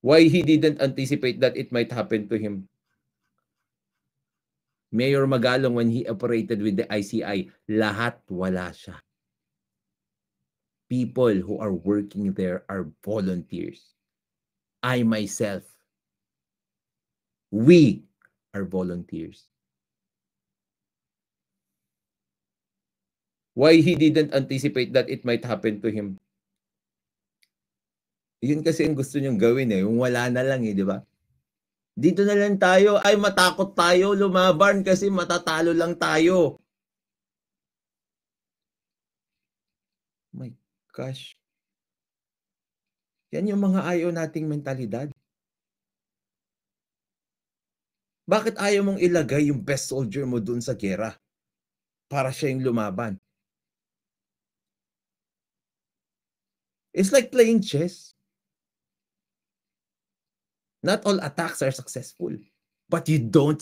Why he didn't anticipate that it might happen to him. Mayor Magalong, when he operated with the ICI, lahat wala siya. People who are working there are volunteers. I myself, we are volunteers. Why he didn't anticipate that it might happen to him. Yun kasi ang gusto niyang gawin eh, yung wala na lang eh, di ba? Dito na lang tayo, ay matakot tayo lumaban kasi matatalo lang tayo. My gosh. Yan yung mga ayaw nating mentalidad. Bakit ayaw mong ilagay yung best soldier mo dun sa gera? Para siya yung lumaban. It's like playing chess. Not all attacks are successful, but you don't